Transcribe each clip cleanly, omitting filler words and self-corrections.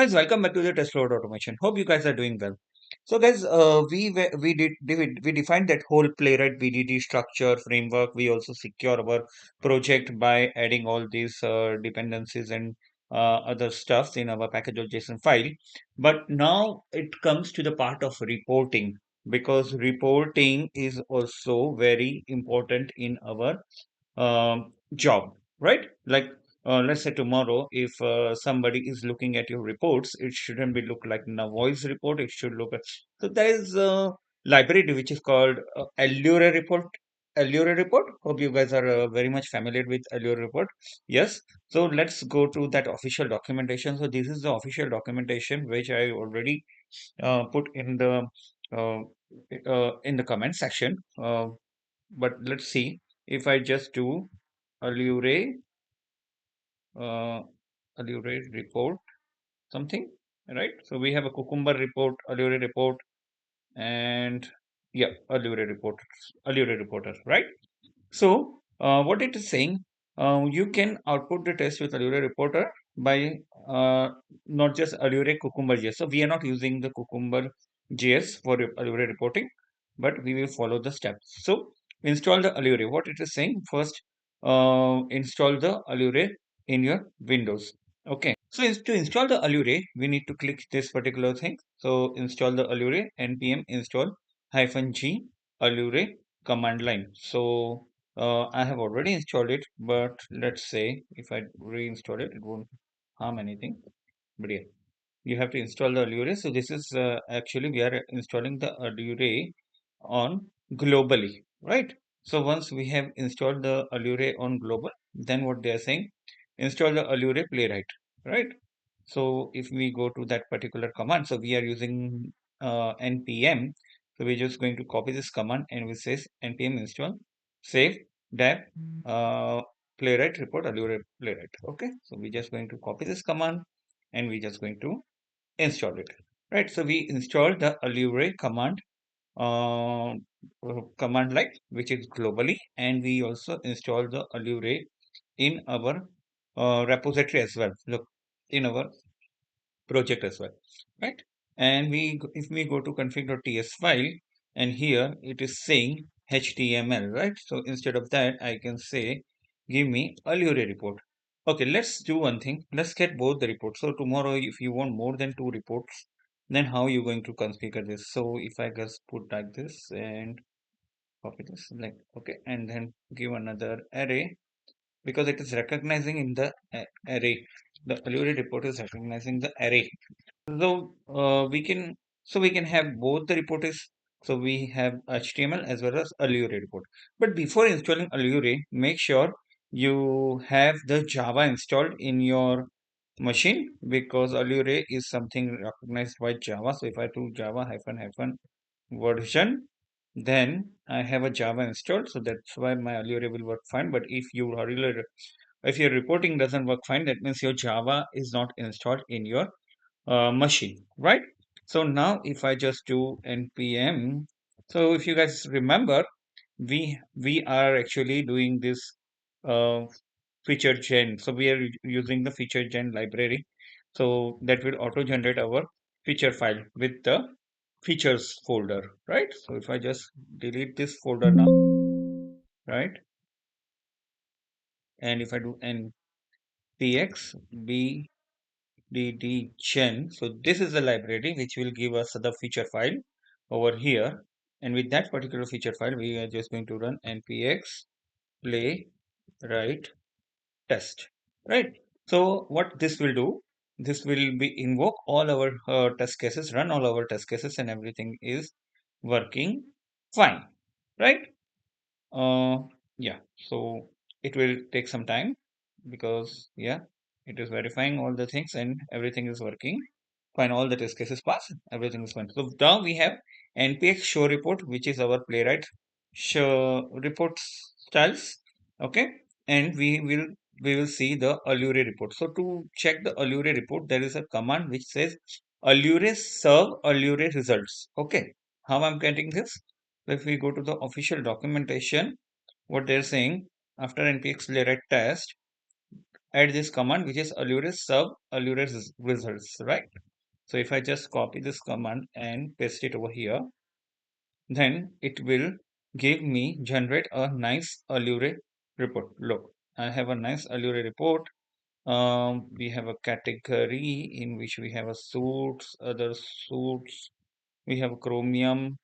Guys, welcome back to the Test Load Automation. Hope you guys are doing well. So, guys, we defined that whole Playwright BDD structure framework. We also secure our project by adding all these dependencies and other stuffs in our package.json file. But now it comes to the part of reporting, because reporting is also very important in our job, right? Like, let's say tomorrow, if somebody is looking at your reports, it shouldn't be look like a voice report. It should look at. So there is a library which is called Allure Report. Allure Report. Hope you guys are very much familiar with Allure Report. Yes. So let's go to that official documentation. So this is the official documentation which I already put uh, in the comment section. But let's see if I just do Allure, uh, Allure report something, right? So we have a Cucumber report, Allure report, and yeah, Allure report, Allure reporter, right? So what it is saying, you can output the test with Allure reporter by not just Allure Cucumber JS. So we are not using the Cucumber JS for Allure reporting, but we will follow the steps. So install the Allure. What it is saying, first install the Allure in your Windows. Okay. So to install the Allure, we need to click this particular thing. So install the Allure npm install -g Allure command line. So I have already installed it, but let's say if I reinstall it, it won't harm anything. But yeah, you have to install the Allure. So this is actually we are installing the Allure on globally, right? So once we have installed the Allure on global, then what they are saying, install the Allure Playwright, right? So if we go to that particular command, so we are using npm. So we're just going to copy this command and we says npm install save deb playwright report Allure Playwright. Okay, so we're just going to copy this command and we're just going to install it. Right, so we installed the Allure uh, command line, which is globally, and we also installed the Allure in our repository as well. Look, in our project as well, right? And if we go to config.ts file, and here it is saying HTML, right? So instead of that, I can say, give me Allure report. Okay, let's do one thing. Let's get both the reports. So tomorrow, if you want more than 2 reports, then how you going to configure this? So if I just put like this and copy this, like, okay, and then give another array, because it is recognizing in the array. The Allure report is recognizing the array. So we can have both the reports. So we have HTML as well as Allure report. But before installing Allure, make sure you have the Java installed in your machine, because Allure is something recognized by Java. So if I do Java hyphen version, then I have a Java installed. So that's why my Allure will work fine. But if your reporting doesn't work fine, that means your Java is not installed in your machine, right? So now if I just do npm, so if you guys remember, we are actually doing this uh, feature gen. So we are using the feature gen library. So that will auto generate our feature file with the features folder, right? So if I just delete this folder now, right? And if I do npx BDD gen. So this is the library which will give us the feature file over here. And with that particular feature file, we are just going to run npx playwright test, right? So what this will do, this will be invoke all our test cases, run all our test cases, and everything is working fine, right? Uh, yeah, so it will take some time, because yeah, it is verifying all the things and everything is working fine. All the test cases pass, everything is fine. So now we have npx show report, which is our Playwright show report styles. Okay, and we will see the Allure report. So to check the Allure report, there is a command which says Allure serve Allure results. Okay, how I'm getting this? If we go to the official documentation, what they're saying, after npx playwright test, add this command, which is Allure serve Allure results, right? So if I just copy this command and paste it over here, then it will give me generate a nice Allure report. Look, I have a nice Allure report. We have a category in which we have a suits, other suits. We have chromium,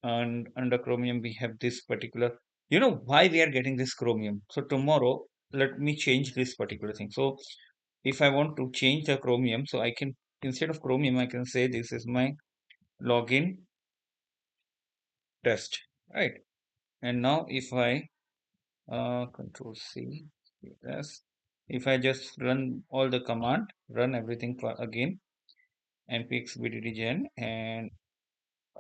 and under chromium we have this particular. You know why we are getting this chromium? So tomorrow, let me change this particular thing. So if I want to change the chromium, so I can, instead of chromium, I can say this is my login test, right? And now if I control C, yes, if I just run all the command, run everything for again, npx bdd gen and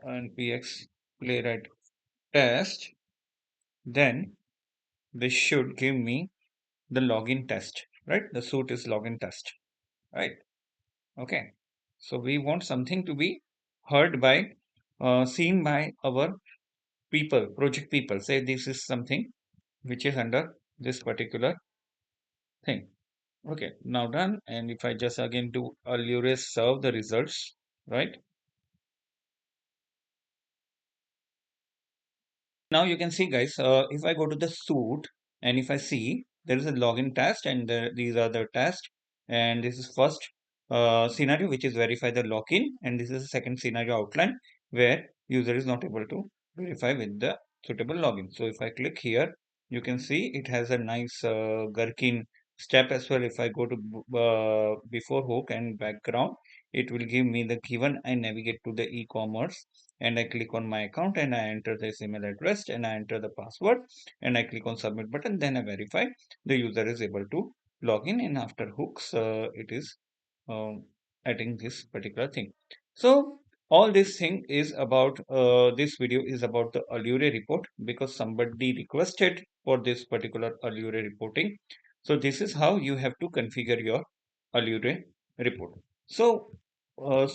npx playwright test, then this should give me the login test, right? The suit is login test, right? Okay. So we want something to be heard by, seen by our people, project people. Say this is something which is under this particular thing. Okay, now done. And if I just again do Allure serve the results, right? Now you can see, guys, if I go to the suit and if I see there is a login test and these are the tests, and this is first scenario which is verify the login, and this is the second scenario outline where user is not able to verify with the suitable login. So if I click here, you can see it has a nice Gherkin step as well. If I go to before hook and background, it will give me the given. I navigate to the e-commerce and I click on my account and I enter this email address and I enter the password and I click on submit button. Then I verify the user is able to log in, and after hooks, it is um, adding this particular thing. So all this thing is about, this video is about the Allure report because somebody requested for this particular Allure reporting. So this is how you have to configure your Allure report. So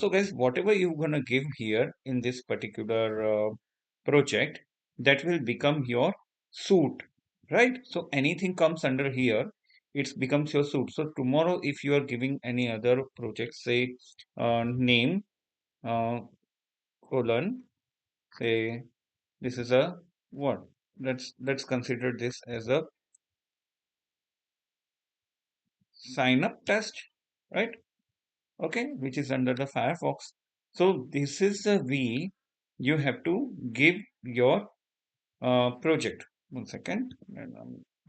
guys, whatever you're gonna give here in this particular project, that will become your suit, right? So anything comes under here, it becomes your suit. So tomorrow, if you are giving any other project, say name uh, colon, say this is a what? Let's consider this as a sign up test, right? Okay, which is under the Firefox. So this is the way you have to give your project. One second,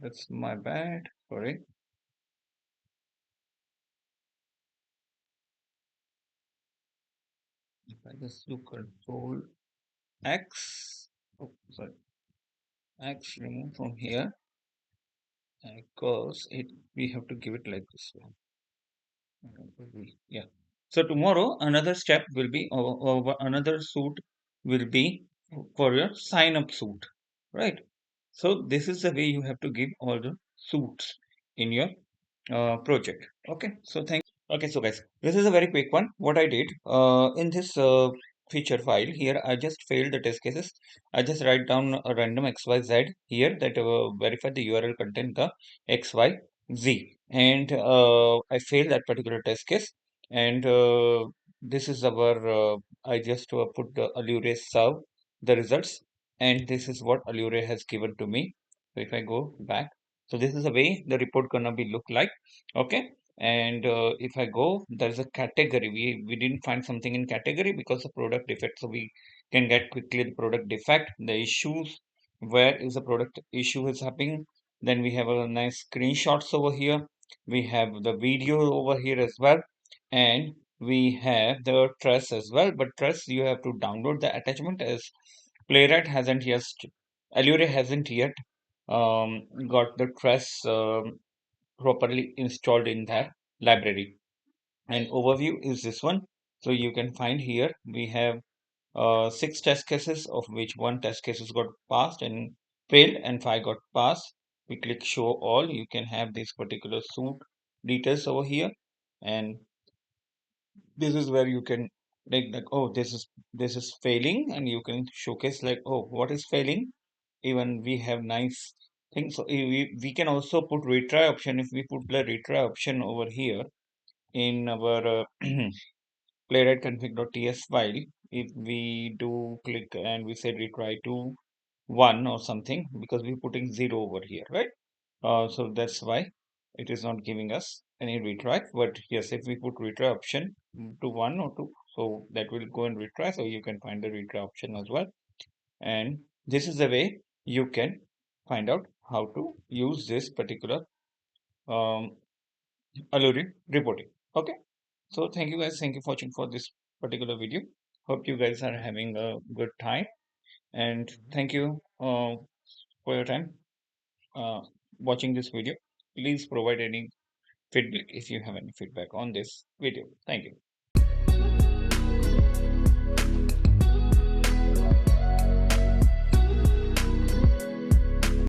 that's my bad. Sorry. If I just do Control X, oh, sorry, X remove from here, because it we have to give it like this one. Yeah. So tomorrow another step will be, or another suit will be for your sign up suit, right? So this is the way you have to give all the suits in your project. Okay. So thank. Okay, so guys, this is a very quick one. What I did in this feature file here, I just failed the test cases. I just write down a random XYZ here that verify the URL contain the XYZ, and I failed that particular test case. And this is our. I just put the Allure serve the results, and this is what Allure has given to me. So if I go back, so this is the way the report gonna be look like. Okay, and if I go, there is a category. We didn't find something in category because of product defect. So we can get quickly the product defect, the issues, where is the product issue is happening. Then we have a nice screenshots over here. We have the video over here as well, and we have the truss as well. But truss you have to download the attachment as Playwright hasn't yet, Allure hasn't yet got the truss properly installed in their library. And overview is this one. So you can find here we have six test cases, of which one test cases got passed and failed and five got passed. We click show all. You can have this particular suit details over here, and this is where you can like, oh, this is failing, and you can showcase like, oh, what is failing. Even we have nice think so. We can also put retry option. If we put the retry option over here in our playwright config.ts file, if we do click and we say retry to 1 or something, because we're putting 0 over here, right? So that's why it is not giving us any retry. But yes, if we put retry option to 1 or 2, so that will go and retry. So you can find the retry option as well. And this is the way you can find out how to use this particular um, Allure reporting. Okay. So thank you guys. Thank you for watching for this particular video. Hope you guys are having a good time. And thank you for your time uh, watching this video. Please provide any feedback if you have any feedback on this video. Thank you.